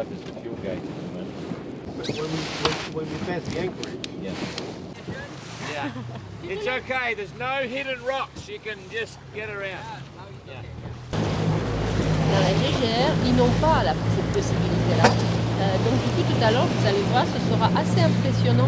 life as the fuel gauge at the moment. When we pass the anchorage. Yeah. Yeah. It's okay. There's no hidden rocks. You can just get around. Yeah. Dans la DGR, ils n'ont pas cette possibilité-là. Donc du coup, tout à l'heure, vous allez voir, ce sera assez impressionnant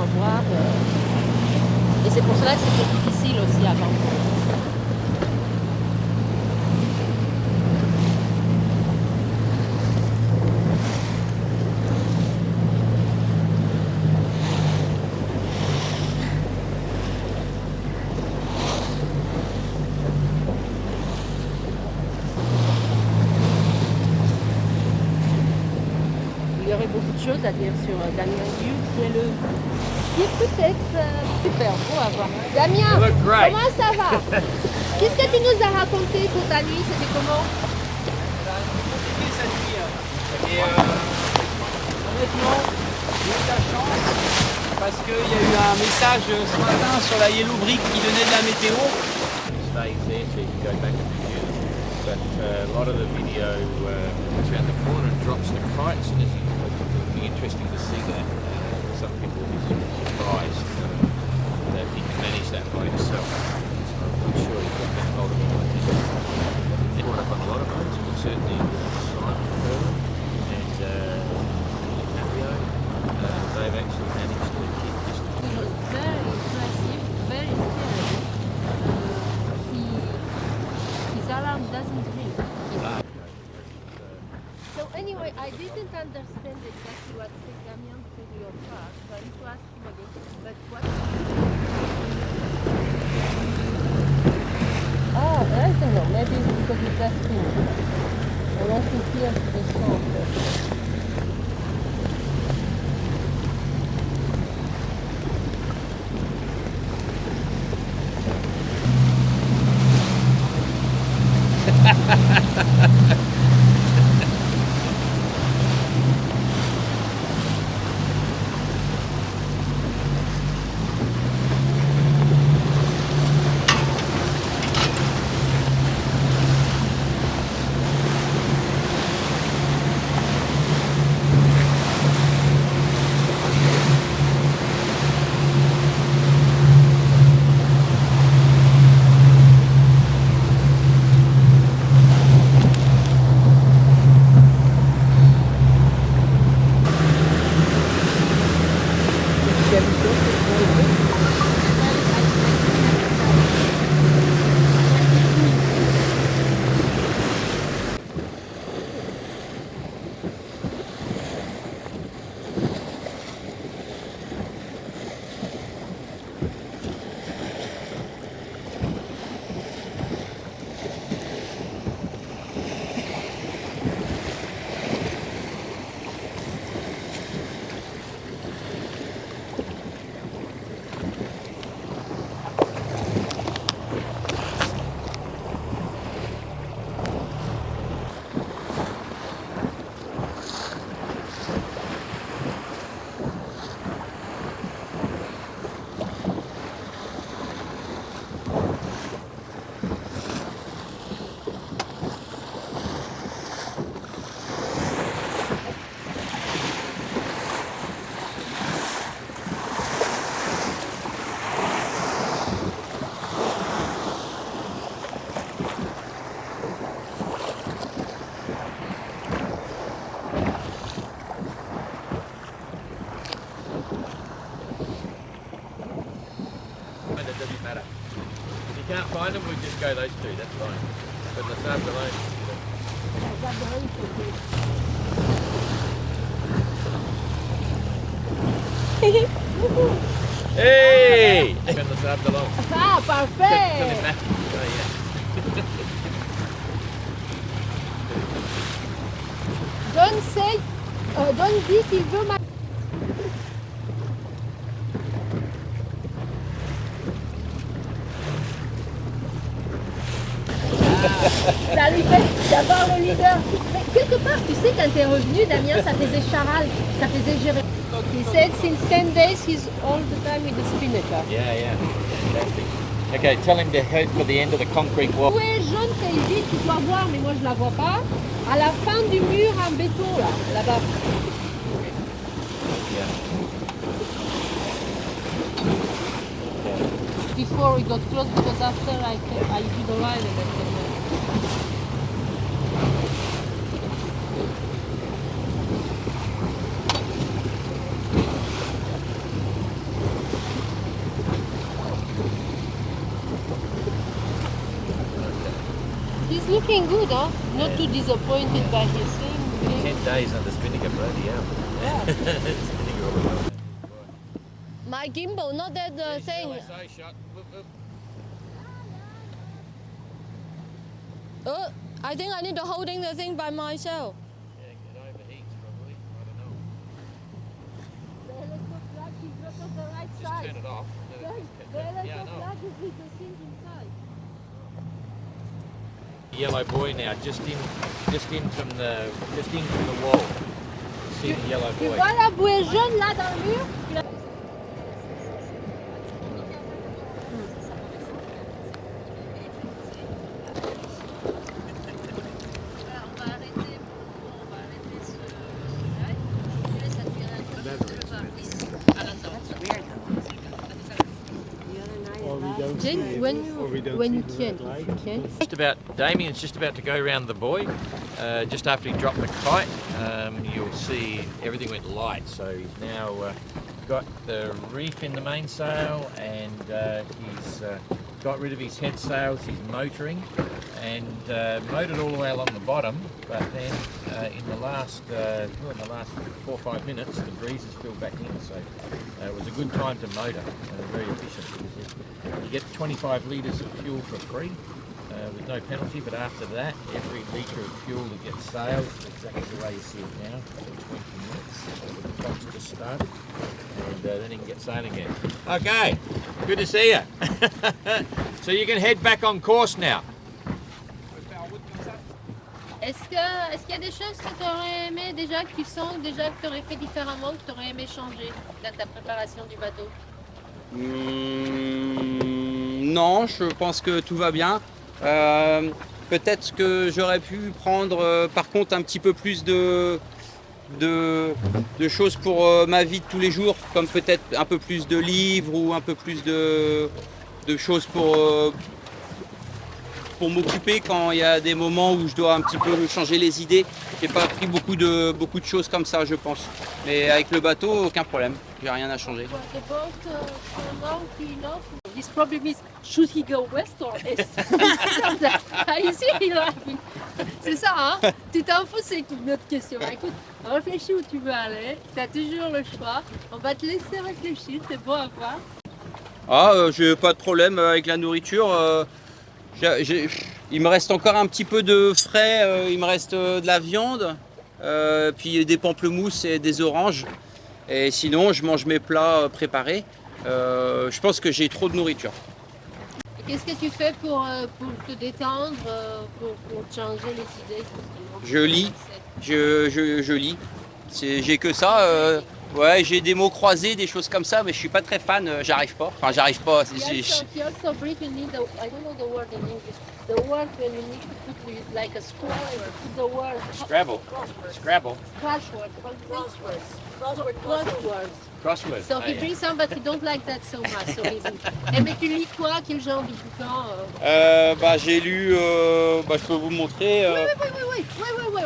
à voir. Et c'est pour cela que c'était difficile aussi avant. Il y aurait beaucoup de choses à dire sur Damien Guy, qui est peut-être super beau à voir. Damien, comment ça va? Qu'est-ce que tu nous as raconté pour ta nuit? C'était comment? Compliqué cette nuit. Et honnêtement, j'ai eu de la chance parce qu'il y a eu un message ce matin sur la Yellow Brick qui donnait de la météo. Stays there, so you can go back and view them. But a lot of the video goes around the corner and drops the kites, and it'll be interesting to see that. Some people will be surprised that he can manage that by himself. So I'm sure he's got that multiple ideas. He's brought up on a lot of boats, but certainly Simon Perlin and DiCaprio, they've actually managed to keep this. It was very impressive, very scary. His alarm doesn't ring. So anyway, I didn't understand exactly what said Damien to your car, so I need to ask him again. But what? I don't know. Maybe it's because it's just finished. I want to hear the sound. It doesn't matter. If you can't find them, we just go those two, that's fine. But the Sable alone. Hey! And the Sable alone. Ah, parfait! Don dit qu'il veut ma... Ça lui fait d'avoir le leader. Mais quelque part, tu sais, quand t'es revenu, Damien, ça faisait charal, ça faisait gérer. He said since 10 days, he's all the time with the spinnaker. Yeah, fantastic. Okay, tell him to head for the end of the concrete wall. Bouée jaune qui est ici, tu dois voir, mais moi je la vois pas. À la fin du mur en béton là, là-bas. Yeah. Before we got close, because after I do the line and then. He's looking good, huh? Not too disappointed by his thing. 10 days under Spinnaker, bloody hell. Spinnaker all the way. My gimbal, not that thing. LSA shot. Whoop, whoop. I think I need to holding the thing by myself. Yeah, it overheats probably. I don't know. Just turn it off. Yeah, I know. Yellow buoy now, just in from the wall. See the yellow Tu buoy. vois la bouée jaune là dans le mur? Jane, when you can, Just about, Damien's just about to go around the buoy. Just after he dropped the kite, you'll see everything went light. So he's now got the reef in the mainsail, and he's got rid of his head sails. He's motoring and motored all the way along the bottom. But then in the last 4 or 5 minutes, the breeze has filled back in. So it was a good time to motor. Very efficient. You get 25 litres of fuel for free with no penalty, but after that, every litre of fuel that gets sailed, exactly the way you see it now, for 20 minutes, so the clock's just started, and then you can get sailing again. Okay, good to see you. So you can head back on course now. Est-ce qu'il y a des choses que tu aurais aimé déjà, que tu sens déjà que tu aurais fait différemment, que tu aurais aimé changer dans ta préparation du bateau? Non, je pense que tout va bien. Peut-être que j'aurais pu prendre par contre un petit peu plus de choses pour ma vie de tous les jours, comme peut-être un peu plus de livres ou un peu plus de choses pour m'occuper quand il y a des moments où je dois un petit peu changer les idées. J'ai pas pris beaucoup de choses comme ça, je pense. Mais avec le bateau, aucun problème. J'ai rien à changer. His problem is, should he go west or east? You see, he laughing. C'est ça, hein? Tu t'en fous, c'est une autre question. Écoute, réfléchis où tu veux aller. Tu as toujours le choix. On va te laisser réfléchir, c'est bon à voir. Ah, j'ai pas de problème avec la nourriture. Il me reste encore un petit peu de frais, il me reste de la viande, puis des pamplemousses et des oranges. Et sinon, je mange mes plats préparés. Je pense que j'ai trop de nourriture. Qu'est-ce que tu fais pour te détendre, pour changer les idées? Je lis, je lis. J'ai que ça. Ouais, j'ai des mots croisés, des choses comme ça, mais je suis pas très fan, j'arrive pas. Enfin, j'arrive pas. You also brief, you need I don't know the word in English. The word when you need to put like a square, put the word. Scrabble. Scrabble. Crossword. So he brings some, but he don't like that so much. So he's mais tu lis quoi? Quel genre de bouquin? J'ai lu, je peux vous montrer. Oui,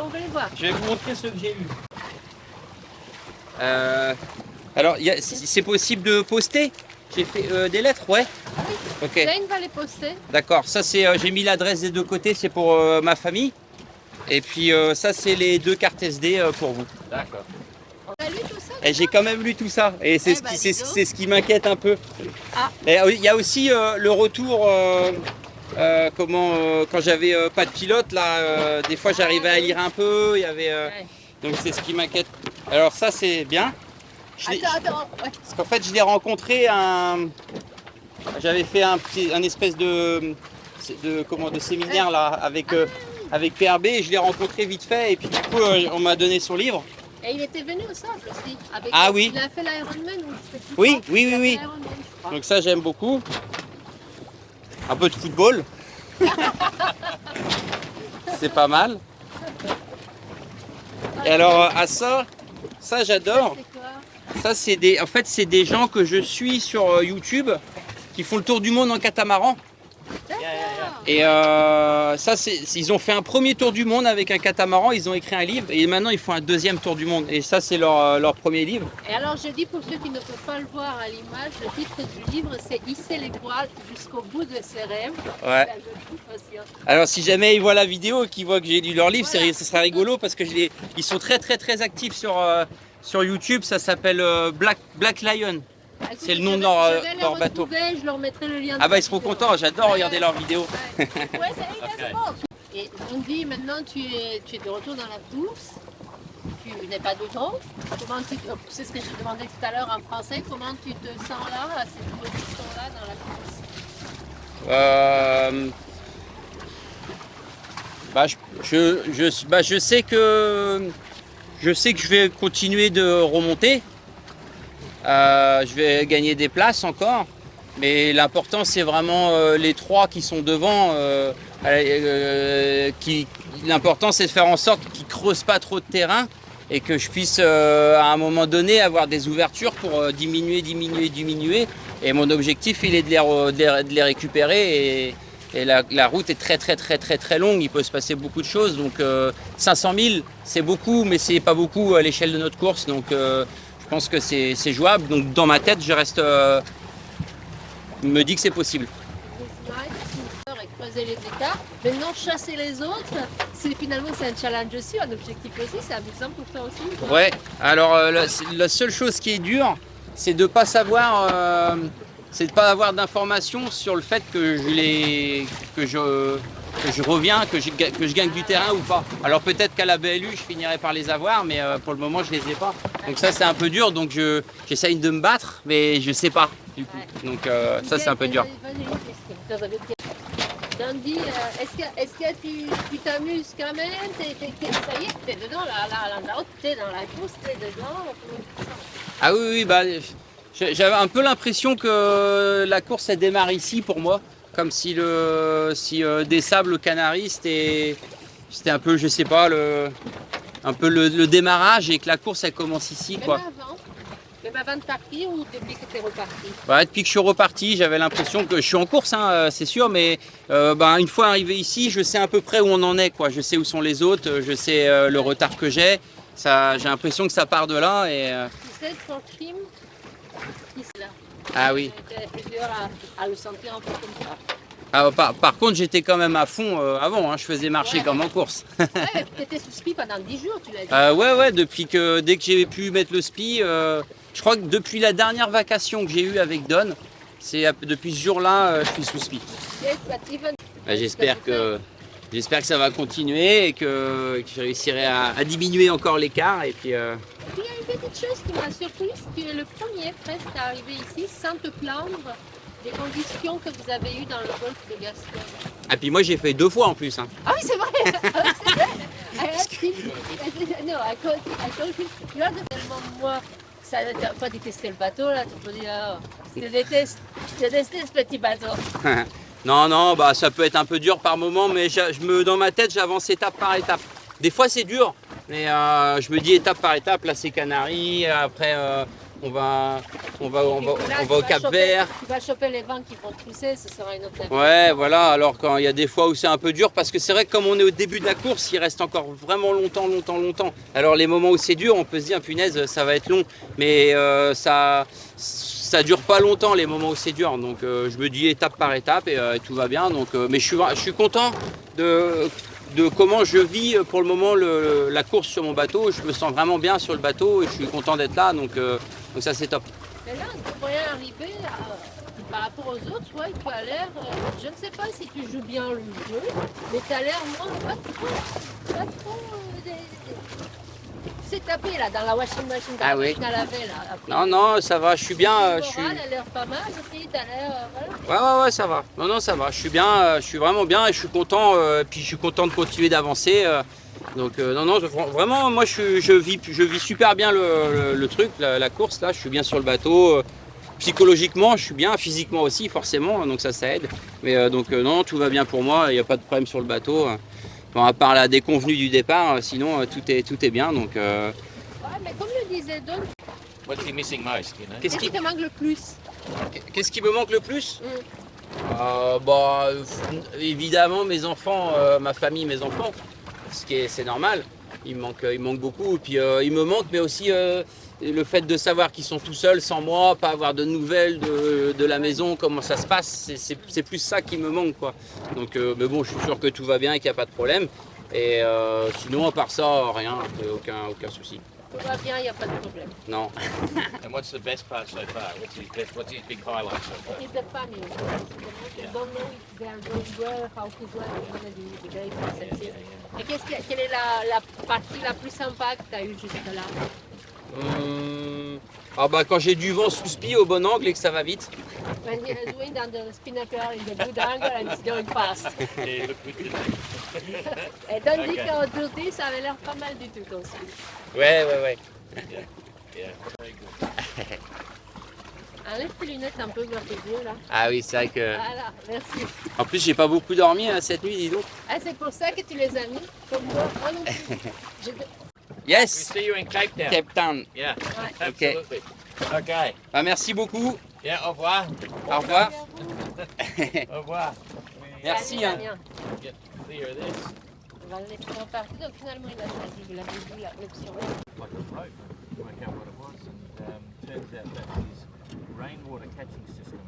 on va les voir. Je vais vous montrer ce que j'ai lu. Alors, c'est possible de poster? J'ai fait des lettres, ouais. Ah oui. Ok. Jane va les poster. D'accord. Ça, c'est, j'ai mis l'adresse des deux côtés, c'est pour ma famille. Et puis ça, c'est les 2 cartes SD pour vous. D'accord. On a lu tout ça? Et j'ai quand même lu tout ça. Et c'est ce qui m'inquiète un peu. Ah. Et il y a aussi le retour. Quand j'avais pas de pilote, là, des fois j'arrivais à lire un peu. Il y avait. Donc c'est ce qui m'inquiète. Alors ça, c'est bien. Attends. Ouais. Parce qu'en fait, je l'ai rencontré j'avais fait un espèce de séminaire là avec PRB et je l'ai rencontré vite fait et puis du coup on m'a donné son livre. Et il était venu au Sable aussi. Oui. Il a fait l'Ironman ou je sais plus Oui. quoi. Donc ça j'aime beaucoup. Un peu de football. C'est pas mal. Et alors, à ça j'adore. C'est quoi? Ça, c'est des, en fait, c'est des gens que je suis sur YouTube qui font le tour du monde en catamaran. Et ça, ils ont fait un premier tour du monde avec un catamaran, ils ont écrit un livre et maintenant ils font un deuxième tour du monde. Et ça, c'est leur premier livre. Et alors, je dis pour ceux qui ne peuvent pas le voir à l'image, le titre du livre, c'est Hisser les voiles jusqu'au bout de ses rêves. Ouais. C'est un joli titre aussi, hein. Alors, si jamais ils voient la vidéo et qu'ils voient que j'ai lu leur livre, Voilà. ce sera rigolo parce que ils sont très actifs sur YouTube. Ça s'appelle Black Lion. Écoute, C'est le nom de je leur vais les bateau. retrouver, je leur mettrai le lien. Ah bah ils seront contents, j'adore regarder leurs vidéos. Ouais, c'est Et on dit maintenant tu es de retour dans la course, tu n'es pas devant. Comment c'est ce que je demandais tout à l'heure en français, comment tu te sens là, à cette position-là dans la course? Je sais que je vais continuer de remonter. Je vais gagner des places encore, mais l'important c'est vraiment les trois qui sont devant. L'important c'est de faire en sorte qu'ils ne creusent pas trop de terrain et que je puisse à un moment donné avoir des ouvertures pour diminuer. Et mon objectif il est de les récupérer et la route est très longue, il peut se passer beaucoup de choses. Donc 500 000 c'est beaucoup, mais c'est pas beaucoup à l'échelle de notre course. Donc je pense que c'est jouable, donc dans ma tête, je reste, me dis que c'est possible. Et creuser les écarts. Maintenant, chasser les autres, finalement c'est un challenge aussi, un objectif aussi, c'est amusant pour toi aussi. Ouais, alors la seule chose qui est dure, c'est de pas savoir, c'est de pas avoir d'informations sur le fait que je reviens, que je gagne du terrain ou pas. Alors peut-être qu'à la BLU, je finirai par les avoir, mais pour le moment, je les ai pas. Donc ça, c'est un peu dur, donc j'essaye de me battre, mais je sais pas, du coup. Donc ça, c'est un peu dur. Dandy, est-ce que tu t'amuses quand même? Ça y est, t'es dedans, là, t'es dans la course, t'es dedans. Ah oui, bah, j'avais un peu l'impression que la course, elle démarre ici pour moi. Comme si des Sables Canaries, c'était un peu, je sais pas, un peu le démarrage et que la course, elle commence ici, quoi. Même avant de partir ou depuis que tu es reparti? Ouais, depuis que je suis reparti, j'avais l'impression que je suis en course, hein, c'est sûr, mais une fois arrivé ici, je sais à peu près où on en est, quoi. Je sais où sont les autres, je sais le retard que j'ai. J'ai l'impression que ça part de là. Et, Tu sais, pour Kim, qui c'est là? Ah oui. J'étais plusieurs à le sentir un peu comme ça. Ah, par contre, j'étais quand même à fond avant, hein, je faisais marcher comme en course. Ouais, tu étais sous spi pendant 10 jours, tu l'as dit. Ouais, dès que j'ai pu mettre le spi, je crois que depuis la dernière vacation que j'ai eue avec Don, depuis ce jour-là, je suis sous spi. J'espère que ça va continuer et que je réussirai à diminuer encore l'écart. Et puis, Et puis il y a une petite chose qui m'a surprise, tu es le premier presque à arriver ici sans te plaindre des conditions que vous avez eues dans le golfe de Gascogne. Ah puis moi j'ai fait 2 fois en plus. Hein. Ah oui c'est vrai. Non, à cause tu vois tellement moi, ça n'a pas détesté le bateau là, tu peux dire, je te déteste ce petit bateau. Non, bah ça peut être un peu dur par moment, mais dans ma tête j'avance étape par étape. Des fois c'est dur, mais je me dis étape par étape, là c'est Canaries, après on va au Cap Vert. Tu vas choper les vents qui vont pousser, ce sera une autre affaire. Ouais, voilà, alors quand il y a des fois où c'est un peu dur, parce que c'est vrai que comme on est au début de la course, il reste encore vraiment longtemps. Alors les moments où c'est dur, on peut se dire, punaise, ça va être long, mais ça dure pas longtemps les moments où c'est dur, donc je me dis étape par étape et tout va bien, donc, mais je suis content de comment je vis pour le moment la course sur mon bateau. Je me sens vraiment bien sur le bateau et je suis content d'être là, donc ça c'est top. Mais là, pour rien arriver par rapport aux autres, ouais, tu as l'air, je ne sais pas si tu joues bien le jeu, mais tu as l'air, moi, pas trop c'est tapé là dans la washing machine, dans la machine à laver là. Non, ça va, je suis bien. Elle a l'air pas mal, aussi, tu as l'air, voilà. Ouais, ça va. Non, ça va. Je suis bien, je suis vraiment bien et je suis content. Puis je suis content de continuer d'avancer. Donc non, vraiment, moi je vis super bien le truc, la course là. Je suis bien sur le bateau. psychologiquement, je suis bien, physiquement aussi, forcément, donc ça aide. Mais non, tout va bien pour moi, il n'y a pas de problème sur le bateau. Bon, à part la déconvenue du départ, sinon tout est bien. Donc, Ouais, mais comme le disait Don, What's he missing most, you know? qu'est-ce qui te manque le plus? qu'est-ce qui me manque le plus? Évidemment, mes enfants, ma famille, mes enfants, c'est normal. Il me manque beaucoup. Et puis il me manque, mais aussi le fait de savoir qu'ils sont tout seuls, sans moi, pas avoir de nouvelles de la maison, comment ça se passe. C'est plus ça qui me manque, quoi. Donc, mais bon, je suis sûr que tout va bien et qu'il n'y a pas de problème. Et sinon, à part ça, rien, aucun souci. Tout va bien, il n'y a pas de problème. Non. And what's the best part so far? What's his big highlight so far? It's the family. You don't know if they are doing well, how to do it, the great perception. Et quelle est la partie la plus sympa que tu as eue jusque-là? Quand j'ai du vent sous spi au bon angle et que ça va vite. When he has wind on the spinnaker in the good angle and it's going fast. Yeah, look good. Et Don dit Okay. qu'en tourné, ça avait l'air pas mal du tout aussi. Ouais. Yeah, very good. Enlève tes lunettes un peu vers tes yeux là. Ah oui, c'est vrai que. Voilà, merci. En plus, j'ai pas beaucoup dormi cette nuit, dis donc. Ah, c'est pour ça que tu les as mis comme moi. Moi non plus. Je- We Yes, see you in Cape Town. Cape Town. Yeah, Ouais. absolutely. Okay. Merci beaucoup. Yeah, au revoir. Au revoir. Au revoir. Merci. Salut, Hein. Damien. Get clear of this. On va le laisser repartir. Donc finalement, il a choisi, vous l'avez vu, l'option. Like a rope. Work out what it was, and turns out that's his rainwater catching system.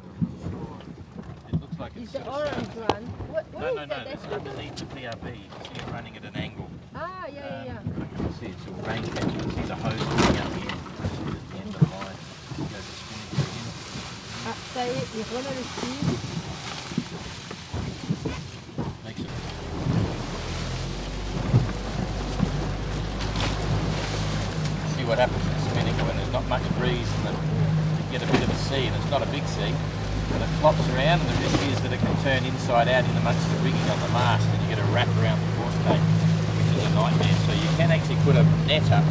It looks like It's it's the orange one. What No, is no, no. that? It's underneath the PRB. You can see it running at an angle. Ah, yeah. You can see it's all rain catching. You can see the hose coming up here. At the end of the line. Goes the spinning in. Ah, ça y est, il remet le style. Makes it. See what happens in spinning when there's not much breeze and you get a bit of a sea, and it's not a big sea. And it flops around, and the risk is that it can turn inside out in amongst the rigging on the mast, and you get a wrap around the force tape, which is a nightmare. So you can actually put a net up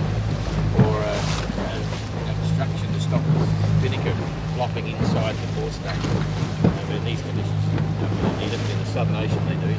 or an obstruction to stop the spinnaker flopping inside the force tape. But in these conditions, you don't really need it. In the Southern Ocean, they do.